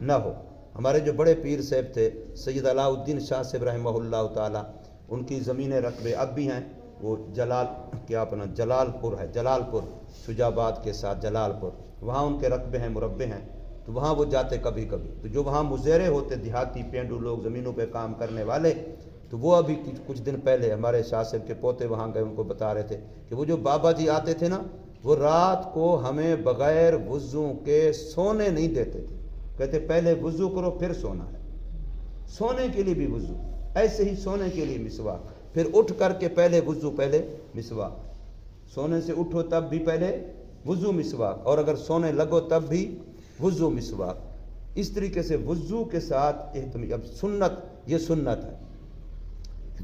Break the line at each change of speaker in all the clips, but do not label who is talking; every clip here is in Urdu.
نہ ہو۔ ہمارے جو بڑے پیر صاحب تھے سید علاؤالدین شاہ صاحب رحمہ تعالیٰ، ان کی زمین رقبے اب بھی ہیں، وہ جلال پور ہے، جلال پور شجاع آباد کے ساتھ جلال پور، وہاں ان کے رقبے ہیں، مربے ہیں، تو وہاں وہ جاتے کبھی کبھی۔ تو جو وہاں مزیرے ہوتے دیہاتی پینڈو لوگ زمینوں پہ کام کرنے والے، تو وہ ابھی کچھ دن پہلے ہمارے شاہ صاحب کے پوتے وہاں گئے، ان کو بتا رہے تھے کہ وہ جو بابا جی آتے تھے نا، وہ رات کو ہمیں بغیر وضو کے سونے نہیں دیتے تھے، کہتے پہلے وضو کرو پھر سونا ہے، سونے کے لیے بھی وضو، ایسے ہی سونے کے لیے مسواک، پھر اٹھ کر کے پہلے وضو پہلے مسواک، سونے سے اٹھو تب بھی پہلے وضو مسواک، اور اگر سونے لگو تب بھی وضو مسواک۔ اس طریقے سے وضو کے ساتھ اب سنت، یہ سنت ہے،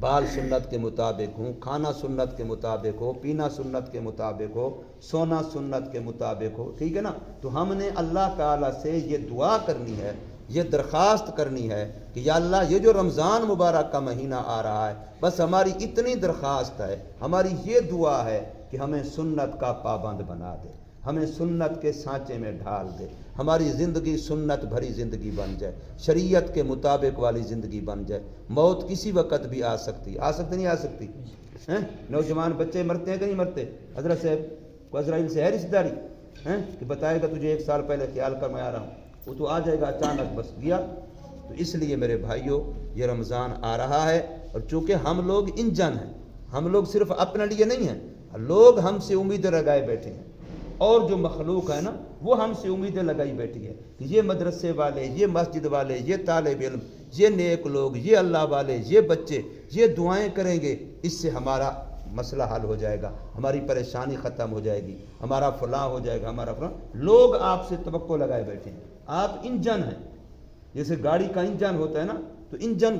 بال سنت کے مطابق ہوں، کھانا سنت کے مطابق ہو، پینا سنت کے مطابق ہو، سونا سنت کے مطابق ہو، ٹھیک ہے نا۔ تو ہم نے اللہ تعالیٰ سے یہ دعا کرنی ہے، یہ درخواست کرنی ہے کہ یا اللہ یہ جو رمضان مبارک کا مہینہ آ رہا ہے، بس ہماری اتنی درخواست ہے، ہماری یہ دعا ہے کہ ہمیں سنت کا پابند بنا دے، ہمیں سنت کے سانچے میں ڈھال دے، ہماری زندگی سنت بھری زندگی بن جائے، شریعت کے مطابق والی زندگی بن جائے۔ موت کسی وقت بھی آ سکتی نہیں آ سکتی ہیں؟ نوجوان بچے مرتے ہیں کہ نہیں مرتے؟ حضرت صاحب کو عزرائیل سے ہے رشتہ داری کہ بتائے گا تجھے 1 سال پہلے خیال کر میں آ رہا ہوں، وہ تو آ جائے گا اچانک، بس گیا۔ تو اس لیے میرے بھائیوں یہ رمضان آ رہا ہے، اور چونکہ ہم لوگ انجن ہیں، ہم لوگ صرف اپنے لیے نہیں ہیں، لوگ ہم سے امیدیں لگائے بیٹھے ہیں، اور جو مخلوق ہے نا وہ ہم سے امیدیں لگائی بیٹھی ہے کہ یہ مدرسے والے، یہ مسجد والے، یہ طالب علم، یہ نیک لوگ، یہ اللہ والے، یہ بچے یہ دعائیں کریں گے، اس سے ہمارا مسئلہ حل ہو جائے گا، ہماری پریشانی ختم ہو جائے گی، ہمارا فلاں ہو جائے گا، ہمارا فلاں۔ لوگ آپ سے توقع لگائے بیٹھے ہیں، آپ انجن ہیں، جیسے گاڑی کا انجن ہوتا ہے نا، تو انجن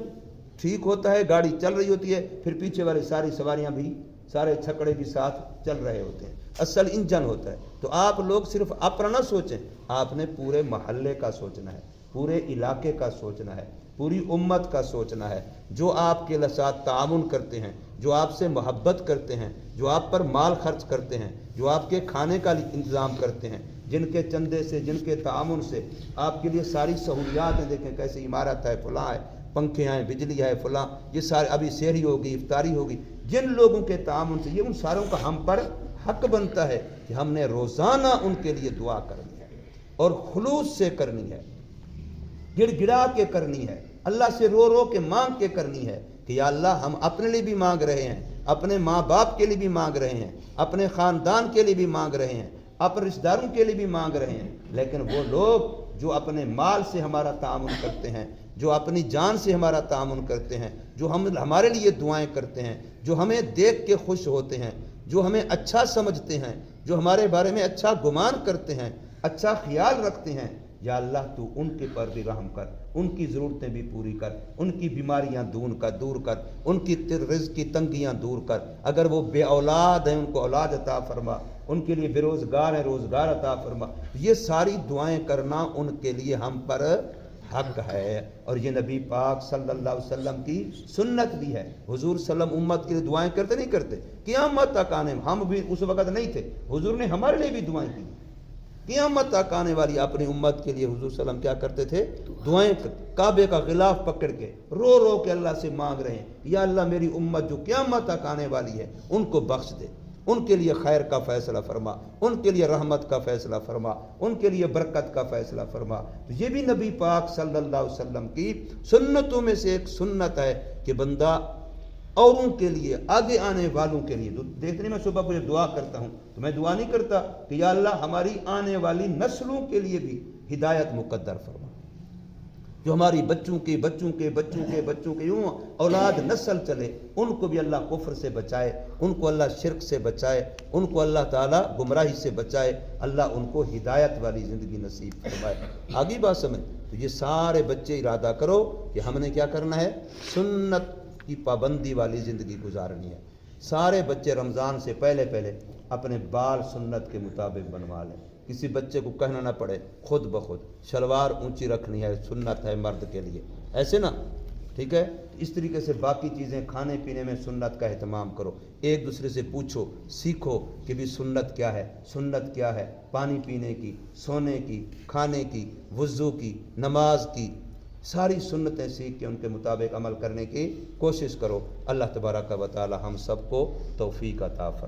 ٹھیک ہوتا ہے، گاڑی چل رہی ہوتی ہے، پھر پیچھے والے ساری سواریاں بھی، سارے چھکڑے بھی ساتھ چل رہے ہوتے ہیں، اصل انجن ہوتا ہے۔ تو آپ لوگ صرف اپنا نہ سوچیں، آپ نے پورے محلے کا سوچنا ہے، پورے علاقے کا سوچنا ہے، پوری امت کا سوچنا ہے۔ جو آپ کے ساتھ تعاون کرتے ہیں، جو آپ سے محبت کرتے ہیں، جو آپ پر مال خرچ کرتے ہیں، جو آپ کے کھانے کا انتظام کرتے ہیں، جن کے چندے سے، جن کے تعاون سے آپ کے لیے ساری سہولیات ہیں، دیکھیں کیسے عمارت ہے، فلاں ہے، پنکھے ہیں، بجلی ہے، فلاں، یہ سارے، ابھی سحری ہوگی، افطاری ہوگی، جن لوگوں کے تعاون سے، یہ ان ساروں کا ہم پر حق بنتا ہے کہ ہم نے روزانہ ان کے لیے دعا کرنی ہے، اور خلوص سے کرنی ہے، گڑ گڑا کے کرنی ہے، اللہ سے رو رو کے مانگ کے کرنی ہے کہ یا اللہ ہم اپنے لیے بھی مانگ رہے ہیں، اپنے ماں باپ کے لیے بھی مانگ رہے ہیں، اپنے خاندان کے لیے بھی مانگ رہے ہیں، اپنے رشتہ داروں کے لیے بھی مانگ رہے ہیں، لیکن وہ لوگ جو اپنے مال سے ہمارا تعاون کرتے ہیں، جو اپنی جان سے ہمارا تعاون کرتے ہیں، جو ہمارے لیے دعائیں کرتے ہیں، جو ہمیں دیکھ کے خوش ہوتے ہیں، جو ہمیں اچھا سمجھتے ہیں، جو ہمارے بارے میں اچھا گمان کرتے ہیں، اچھا خیال رکھتے ہیں، یا اللہ تو ان کے پر بھی رحم کر، ان کی ضرورتیں بھی پوری کر، ان کی بیماریاں دور کر، ان کی رزق کی تنگیاں دور کر، اگر وہ بے اولاد ہیں ان کو اولاد عطا فرما، ان کے لیے بے روزگار ہیں روزگار عطا فرما۔ یہ ساری دعائیں کرنا ان کے لیے ہم پر حق ہے، اور یہ نبی پاک صلی اللہ علیہ وسلم کی سنت بھی ہے۔ حضور صلی اللہ علیہ وسلم امت کے لیے دعائیں کرتے نہیں کرتے؟ قیامت تک آنے، ہم بھی اس وقت نہیں تھے، حضور نے ہمارے لیے بھی دعائیں کی، قیامت تک آنے والی اپنی امت کے لیے حضور صلی اللہ علیہ وسلم کیا کرتے تھے؟ دعائیں، کعبے کا غلاف پکڑ کے رو رو کے اللہ سے مانگ رہے ہیں، یا اللہ میری امت جو قیامت تک آنے والی ہے ان کو بخش دے، ان کے لیے خیر کا فیصلہ فرما، ان کے لیے رحمت کا فیصلہ فرما، ان کے لیے برکت کا فیصلہ فرما۔ تو یہ بھی نبی پاک صلی اللہ علیہ وسلم کی سنتوں میں سے ایک سنت ہے کہ بندہ اوروں کے لیے، آگے آنے والوں کے لیے، دیکھنے میں صبح مجھے دعا کرتا ہوں تو میں دعا نہیں کرتا کہ یا اللہ ہماری آنے والی نسلوں کے لیے بھی ہدایت مقدر فرما، جو ہماری بچوں کے بچوں کے بچوں کے بچوں کے یوں اولاد نسل چلے، ان کو بھی اللہ کفر سے بچائے، ان کو اللہ شرک سے بچائے، ان کو اللہ تعالیٰ گمراہی سے بچائے، اللہ ان کو ہدایت والی زندگی نصیب فرمائے۔ آگے بات سمجھ؟ تو یہ سارے بچے ارادہ کرو کہ ہم نے کیا کرنا ہے؟ سنت کی پابندی والی زندگی گزارنی ہے۔ سارے بچے رمضان سے پہلے اپنے بال سنت کے مطابق بنوا لیں، کسی بچے کو کہنا نہ پڑے، خود بخود شلوار اونچی رکھنی ہے، سنت ہے مرد کے لیے، ایسے نا، ٹھیک ہے، اس طریقے سے باقی چیزیں کھانے پینے میں سنت کا اہتمام کرو، ایک دوسرے سے پوچھو، سیکھو کہ بھی سنت کیا ہے، سنت کیا ہے، پانی پینے کی، سونے کی، کھانے کی، وضو کی، نماز کی، ساری سنتیں سیکھ کے ان کے مطابق عمل کرنے کی کوشش کرو۔ اللہ تبارک و تعالی ہم سب کو توفیق عطا فرمائے۔